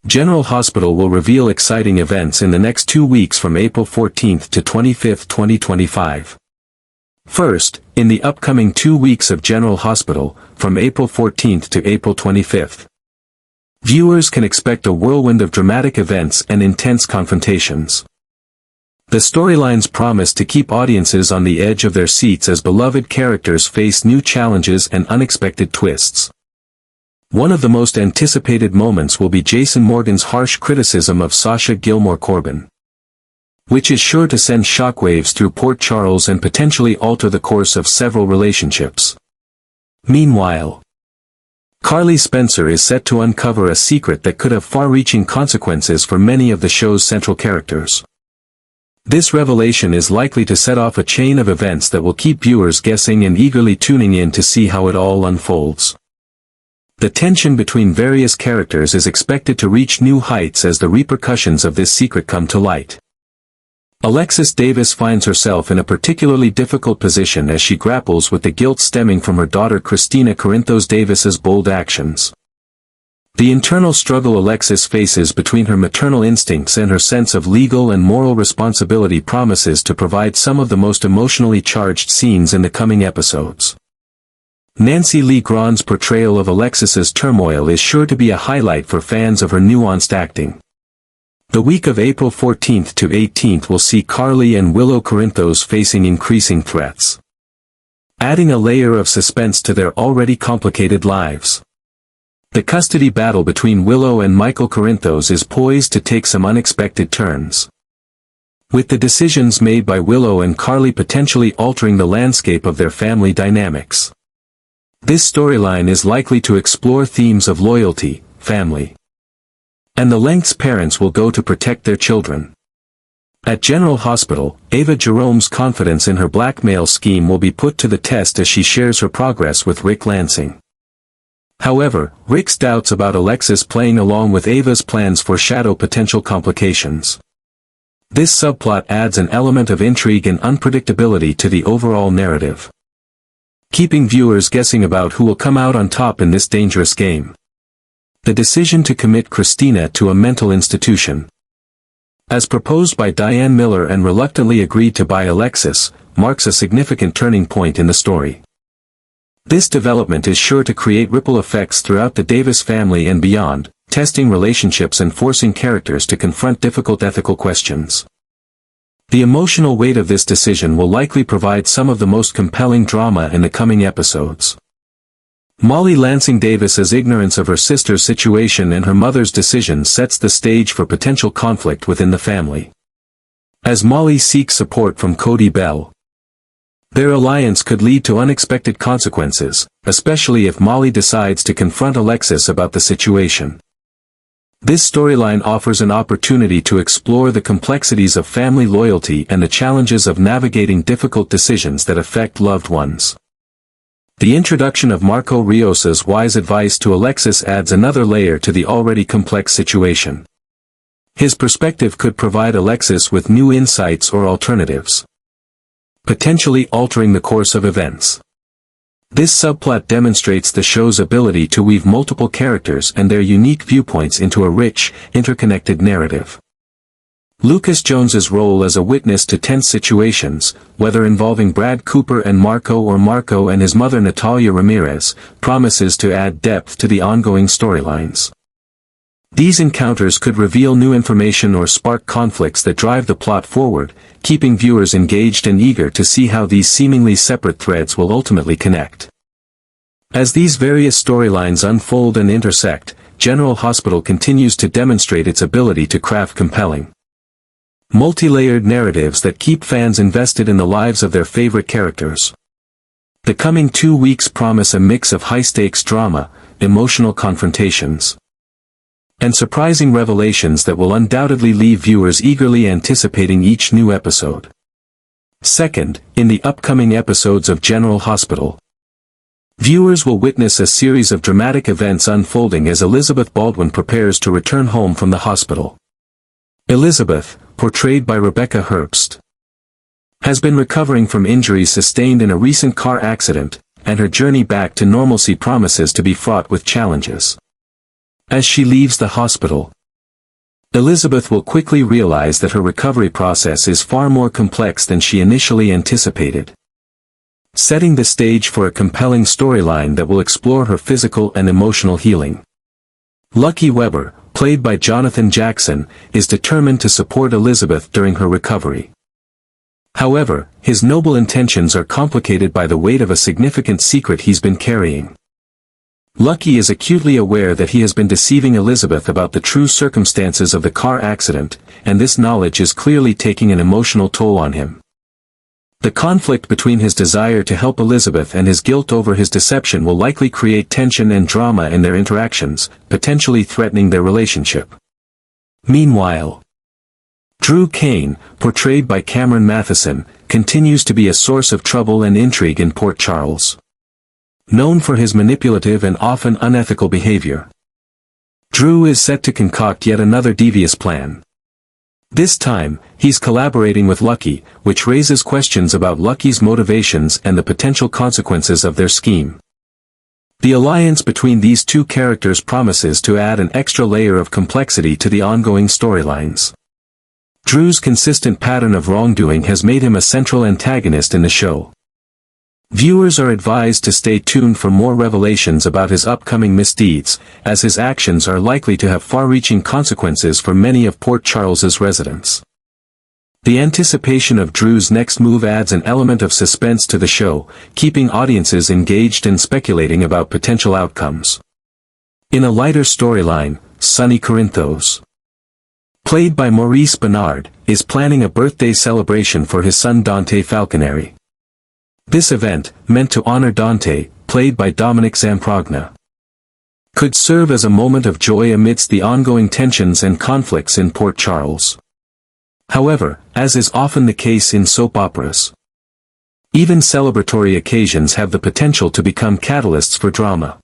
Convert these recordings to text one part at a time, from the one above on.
General Hospital will reveal exciting events in the next 2 weeks from April 14th to 25th, 2025. First, in the upcoming 2 weeks of General Hospital, from April 14th to April 25th, viewers can expect a whirlwind of dramatic events and intense confrontations. The storylines promise to keep audiences on the edge of their seats as beloved characters face new challenges and unexpected twists. One of the most anticipated moments will be Jason Morgan's harsh criticism of Sasha Gilmore Corbin, which is sure to send shockwaves through Port Charles and potentially alter the course of several relationships. Meanwhile, Carly Spencer is set to uncover a secret that could have far-reaching consequences for many of the show's central characters. This revelation is likely to set off a chain of events that will keep viewers guessing and eagerly tuning in to see how it all unfolds. The tension between various characters is expected to reach new heights as the repercussions of this secret come to light. Alexis Davis finds herself in a particularly difficult position as she grapples with the guilt stemming from her daughter Christina Corinthos Davis's bold actions. The internal struggle Alexis faces between her maternal instincts and her sense of legal and moral responsibility promises to provide some of the most emotionally charged scenes in the coming episodes. Nancy Lee Grant's portrayal of Alexis's turmoil is sure to be a highlight for fans of her nuanced acting. The week of April 14th to 18th will see Carly and Willow Corinthos facing increasing threats, adding a layer of suspense to their already complicated lives. The custody battle between Willow and Michael Corinthos is poised to take some unexpected turns, with the decisions made by Willow and Carly potentially altering the landscape of their family dynamics. This storyline is likely to explore themes of loyalty, family, and the lengths parents will go to protect their children. At General Hospital, Ava Jerome's confidence in her blackmail scheme will be put to the test as she shares her progress with Rick Lansing. However, Rick's doubts about Alexis playing along with Ava's plans foreshadow potential complications. This subplot adds an element of intrigue and unpredictability to the overall narrative, keeping viewers guessing about who will come out on top in this dangerous game. The decision to commit Christina to a mental institution, as proposed by Diane Miller and reluctantly agreed to by Alexis, marks a significant turning point in the story. This development is sure to create ripple effects throughout the Davis family and beyond, testing relationships and forcing characters to confront difficult ethical questions. The emotional weight of this decision will likely provide some of the most compelling drama in the coming episodes. Molly Lansing Davis's ignorance of her sister's situation and her mother's decision sets the stage for potential conflict within the family. As Molly seeks support from Cody Bell, their alliance could lead to unexpected consequences, especially if Molly decides to confront Alexis about the situation. This storyline offers an opportunity to explore the complexities of family loyalty and the challenges of navigating difficult decisions that affect loved ones. The introduction of Marco Riosa's wise advice to Alexis adds another layer to the already complex situation. His perspective could provide Alexis with new insights or alternatives, potentially altering the course of events. This subplot demonstrates the show's ability to weave multiple characters and their unique viewpoints into a rich, interconnected narrative. Lucas Jones's role as a witness to tense situations, whether involving Brad Cooper and Marco or Marco and his mother Natalia Ramirez, promises to add depth to the ongoing storylines. These encounters could reveal new information or spark conflicts that drive the plot forward, keeping viewers engaged and eager to see how these seemingly separate threads will ultimately connect. As these various storylines unfold and intersect, General Hospital continues to demonstrate its ability to craft compelling, multi-layered narratives that keep fans invested in the lives of their favorite characters. The coming 2 weeks promise a mix of high-stakes drama, emotional confrontations, and surprising revelations that will undoubtedly leave viewers eagerly anticipating each new episode. Second, in the upcoming episodes of General Hospital, viewers will witness a series of dramatic events unfolding as Elizabeth Baldwin prepares to return home from the hospital. Elizabeth, portrayed by Rebecca Herbst, has been recovering from injuries sustained in a recent car accident, and her journey back to normalcy promises to be fraught with challenges. As she leaves the hospital, Elizabeth will quickly realize that her recovery process is far more complex than she initially anticipated, setting the stage for a compelling storyline that will explore her physical and emotional healing. Lucky Weber, played by Jonathan Jackson, is determined to support Elizabeth during her recovery. However, his noble intentions are complicated by the weight of a significant secret he's been carrying. Lucky is acutely aware that he has been deceiving Elizabeth about the true circumstances of the car accident, and this knowledge is clearly taking an emotional toll on him. The conflict between his desire to help Elizabeth and his guilt over his deception will likely create tension and drama in their interactions, potentially threatening their relationship. Meanwhile, Drew Cain, portrayed by Cameron Matheson, continues to be a source of trouble and intrigue in Port Charles. Known for his manipulative and often unethical behavior, Drew is set to concoct yet another devious plan. This time, he's collaborating with Lucky, which raises questions about Lucky's motivations and the potential consequences of their scheme. The alliance between these two characters promises to add an extra layer of complexity to the ongoing storylines. Drew's consistent pattern of wrongdoing has made him a central antagonist in the show. Viewers are advised to stay tuned for more revelations about his upcoming misdeeds, as his actions are likely to have far-reaching consequences for many of Port Charles's residents. The anticipation of Drew's next move adds an element of suspense to the show, keeping audiences engaged and speculating about potential outcomes. In a lighter storyline, Sonny Corinthos, played by Maurice Benard, is planning a birthday celebration for his son Dante Falconeri. This event, meant to honor Dante, played by Dominic Zamprogna, could serve as a moment of joy amidst the ongoing tensions and conflicts in Port Charles. However, as is often the case in soap operas, even celebratory occasions have the potential to become catalysts for drama.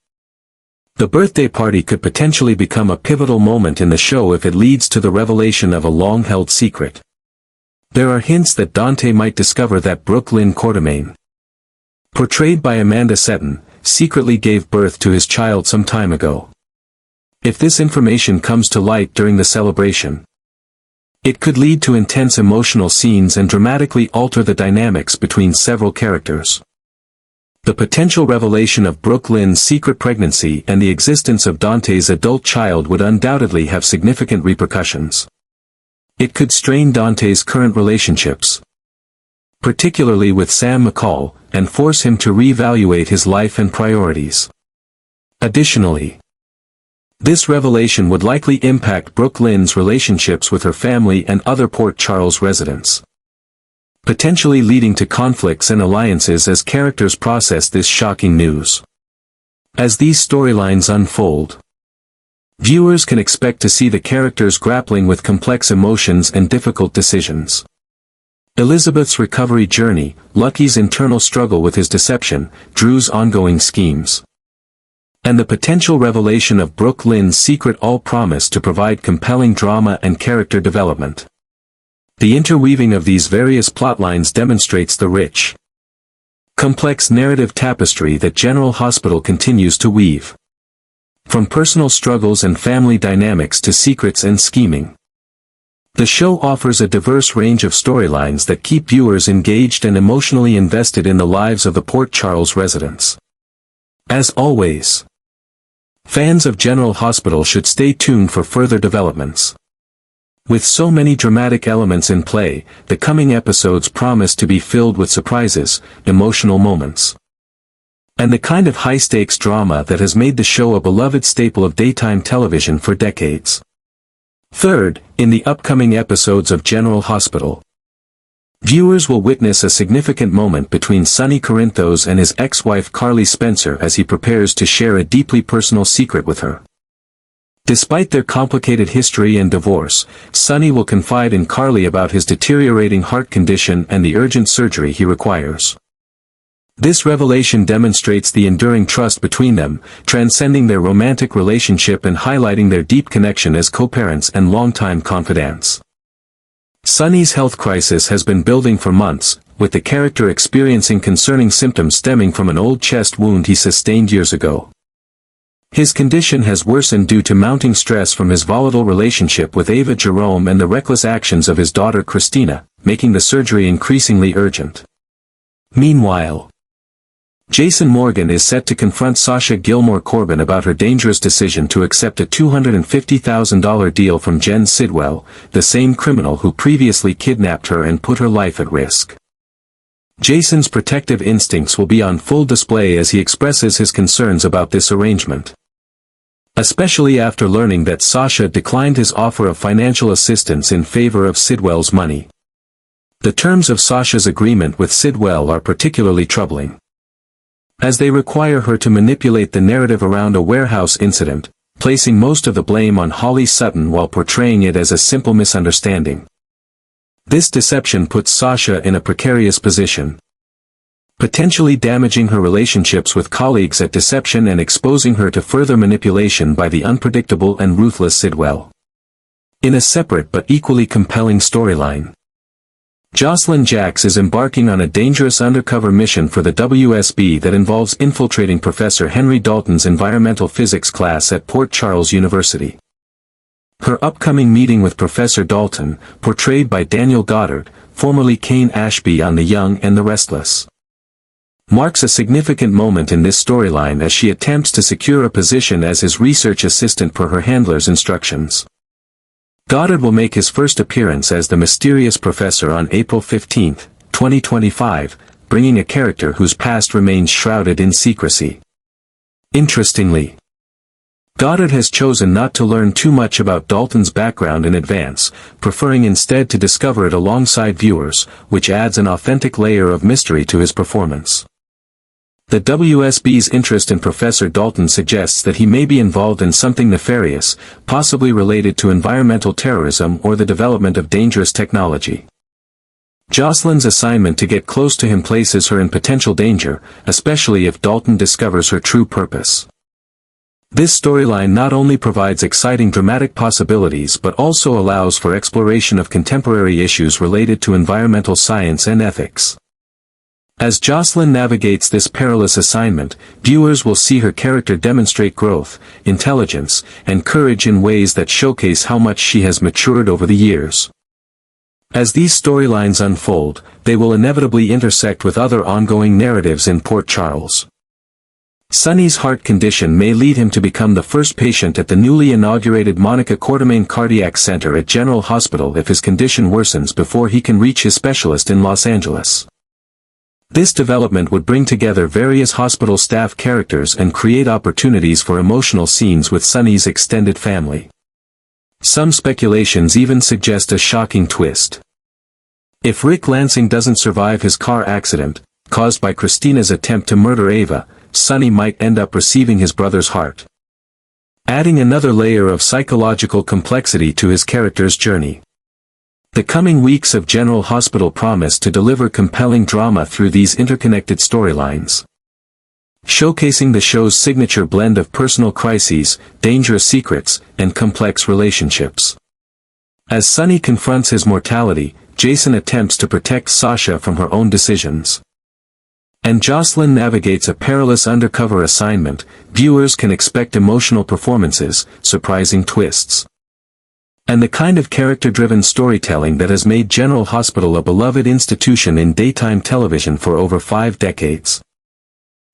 The birthday party could potentially become a pivotal moment in the show if it leads to the revelation of a long-held secret. There are hints that Dante might discover that Brooke Lynn Quartermaine, portrayed by Amanda Setton, secretly gave birth to his child some time ago. If this information comes to light during the celebration, it could lead to intense emotional scenes and dramatically alter the dynamics between several characters. The potential revelation of Brooke Lynn's secret pregnancy and the existence of Dante's adult child would undoubtedly have significant repercussions. It could strain Dante's current relationships, particularly with Sam McCall, and force him to reevaluate his life and priorities. Additionally, this revelation would likely impact Brooke Lynn's relationships with her family and other Port Charles residents, potentially leading to conflicts and alliances as characters process this shocking news. As these storylines unfold, viewers can expect to see the characters grappling with complex emotions and difficult decisions. Elizabeth's recovery journey, Lucky's internal struggle with his deception, Drew's ongoing schemes, and the potential revelation of Brooke Lynn's secret all promise to provide compelling drama and character development. The interweaving of these various plotlines demonstrates the rich, complex narrative tapestry that General Hospital continues to weave. From personal struggles and family dynamics to secrets and scheming, the show offers a diverse range of storylines that keep viewers engaged and emotionally invested in the lives of the Port Charles residents. As always, fans of General Hospital should stay tuned for further developments. With so many dramatic elements in play, the coming episodes promise to be filled with surprises, emotional moments, and the kind of high-stakes drama that has made the show a beloved staple of daytime television for decades. Third, in the upcoming episodes of General Hospital, viewers will witness a significant moment between Sonny Corinthos and his ex-wife Carly Spencer as he prepares to share a deeply personal secret with her. Despite their complicated history and divorce, Sonny will confide in Carly about his deteriorating heart condition and the urgent surgery he requires. This revelation demonstrates the enduring trust between them, transcending their romantic relationship and highlighting their deep connection as co-parents and longtime confidants. Sonny's health crisis has been building for months, with the character experiencing concerning symptoms stemming from an old chest wound he sustained years ago. His condition has worsened due to mounting stress from his volatile relationship with Ava Jerome and the reckless actions of his daughter Christina, making the surgery increasingly urgent. Meanwhile, Jason Morgan is set to confront Sasha Gilmore Corbin about her dangerous decision to accept a $250,000 deal from Jen Sidwell, the same criminal who previously kidnapped her and put her life at risk. Jason's protective instincts will be on full display as he expresses his concerns about this arrangement. Especially after learning that Sasha declined his offer of financial assistance in favor of Sidwell's money. The terms of Sasha's agreement with Sidwell are particularly troubling, as they require her to manipulate the narrative around a warehouse incident, placing most of the blame on Holly Sutton while portraying it as a simple misunderstanding. This deception puts Sasha in a precarious position, potentially damaging her relationships with colleagues at Deception and exposing her to further manipulation by the unpredictable and ruthless Sidwell. In a separate but equally compelling storyline, Jocelyn Jacks is embarking on a dangerous undercover mission for the WSB that involves infiltrating Professor Henry Dalton's environmental physics class at Port Charles University. Her upcoming meeting with Professor Dalton, portrayed by Daniel Goddard, formerly Kane Ashby on The Young and the Restless, marks a significant moment in this storyline as she attempts to secure a position as his research assistant per her handler's instructions. Goddard will make his first appearance as the mysterious professor on April 15, 2025, bringing a character whose past remains shrouded in secrecy. Interestingly, Goddard has chosen not to learn too much about Dalton's background in advance, preferring instead to discover it alongside viewers, which adds an authentic layer of mystery to his performance. The WSB's interest in Professor Dalton suggests that he may be involved in something nefarious, possibly related to environmental terrorism or the development of dangerous technology. Jocelyn's assignment to get close to him places her in potential danger, especially if Dalton discovers her true purpose. This storyline not only provides exciting dramatic possibilities but also allows for exploration of contemporary issues related to environmental science and ethics. As Jocelyn navigates this perilous assignment, viewers will see her character demonstrate growth, intelligence, and courage in ways that showcase how much she has matured over the years. As these storylines unfold, they will inevitably intersect with other ongoing narratives in Port Charles. Sonny's heart condition may lead him to become the first patient at the newly inaugurated Monica Quartermaine Cardiac Center at General Hospital if his condition worsens before he can reach his specialist in Los Angeles. This development would bring together various hospital staff characters and create opportunities for emotional scenes with Sonny's extended family. Some speculations even suggest a shocking twist. If Rick Lansing doesn't survive his car accident, caused by Christina's attempt to murder Ava, Sonny might end up receiving his brother's heart, adding another layer of psychological complexity to his character's journey. The coming weeks of General Hospital promise to deliver compelling drama through these interconnected storylines, showcasing the show's signature blend of personal crises, dangerous secrets, and complex relationships. As Sonny confronts his mortality, Jason attempts to protect Sasha from her own decisions, and Jocelyn navigates a perilous undercover assignment. Viewers can expect emotional performances, surprising twists, and the kind of character-driven storytelling that has made General Hospital a beloved institution in daytime television for over 5 decades.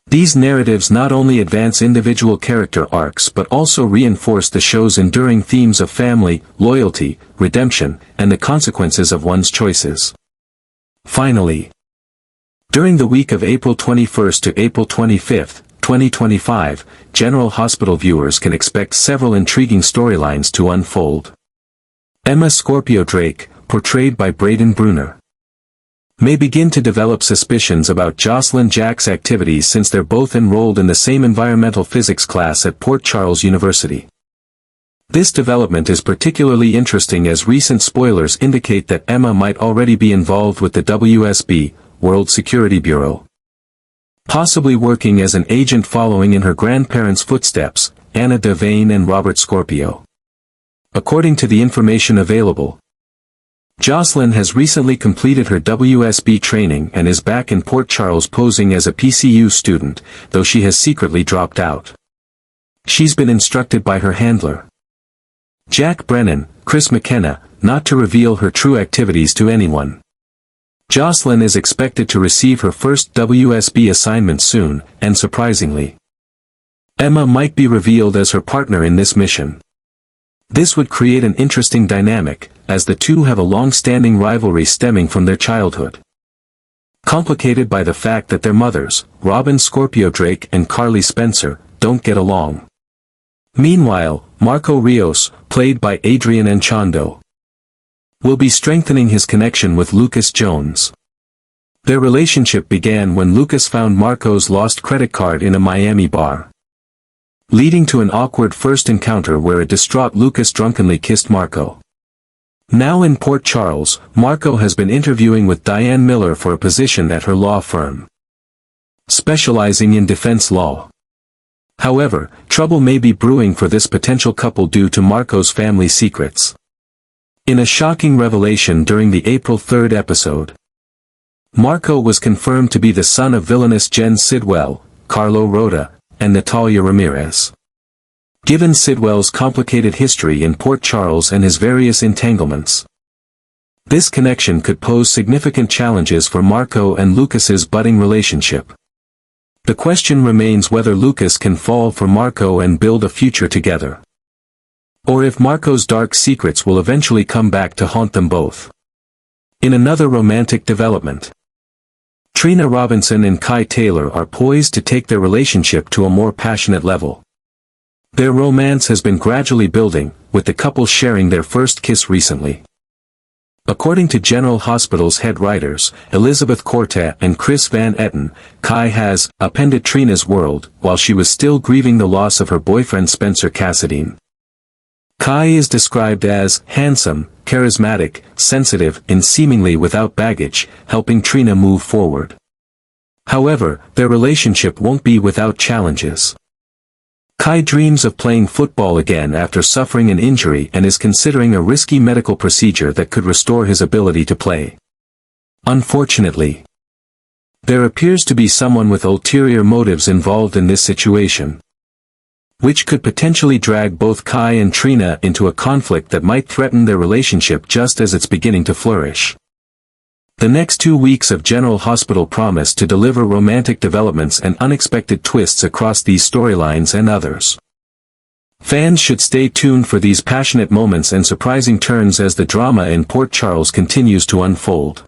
These narratives not only advance individual character arcs but also reinforce the show's enduring themes of family, loyalty, redemption, and the consequences of one's choices. Finally, during the week of April 21 to April 25, 2025, General Hospital viewers can expect several intriguing storylines to unfold. Emma Scorpio Drake, portrayed by Braden Bruner, may begin to develop suspicions about Jocelyn Jacks' activities since they're both enrolled in the same environmental physics class at Port Charles University. This development is particularly interesting as recent spoilers indicate that Emma might already be involved with the WSB, World Security Bureau, possibly working as an agent following in her grandparents' footsteps, Anna Devane and Robert Scorpio. According to the information available, Jocelyn has recently completed her WSB training and is back in Port Charles posing as a PCU student, though she has secretly dropped out. She's been instructed by her handler, Jack Brennan, Chris McKenna, not to reveal her true activities to anyone. Jocelyn is expected to receive her first WSB assignment soon, and surprisingly, Emma might be revealed as her partner in this mission. This would create an interesting dynamic, as the two have a long-standing rivalry stemming from their childhood, complicated by the fact that their mothers, Robin Scorpio Drake and Carly Spencer, don't get along. Meanwhile, Marco Rios, played by Adrian Anchondo, will be strengthening his connection with Lucas Jones. Their relationship began when Lucas found Marco's lost credit card in a Miami bar, leading to an awkward first encounter where a distraught Lucas drunkenly kissed Marco. Now in Port Charles, Marco has been interviewing with Diane Miller for a position at her law firm, specializing in defense law. However, trouble may be brewing for this potential couple due to Marco's family secrets. In a shocking revelation during the April 3rd episode, Marco was confirmed to be the son of villainous Jen Sidwell, Carlo Rota, and Natalia Ramirez. Given Sidwell's complicated history in Port Charles and his various entanglements, this connection could pose significant challenges for Marco and Lucas's budding relationship. The question remains whether Lucas can fall for Marco and build a future together, or if Marco's dark secrets will eventually come back to haunt them both. In another romantic development, Trina Robinson and Kai Taylor are poised to take their relationship to a more passionate level. Their romance has been gradually building, with the couple sharing their first kiss recently. According to General Hospital's head writers, Elizabeth Corta and Chris Van Etten, Kai has appended Trina's world while she was still grieving the loss of her boyfriend Spencer Cassadine. Kai is described as handsome, charismatic, sensitive, and seemingly without baggage, helping Trina move forward. However, their relationship won't be without challenges. Kai dreams of playing football again after suffering an injury and is considering a risky medical procedure that could restore his ability to play. Unfortunately, there appears to be someone with ulterior motives involved in this situation, which could potentially drag both Kai and Trina into a conflict that might threaten their relationship just as it's beginning to flourish. The next 2 weeks of General Hospital promise to deliver romantic developments and unexpected twists across these storylines and others. Fans should stay tuned for these passionate moments and surprising turns as the drama in Port Charles continues to unfold.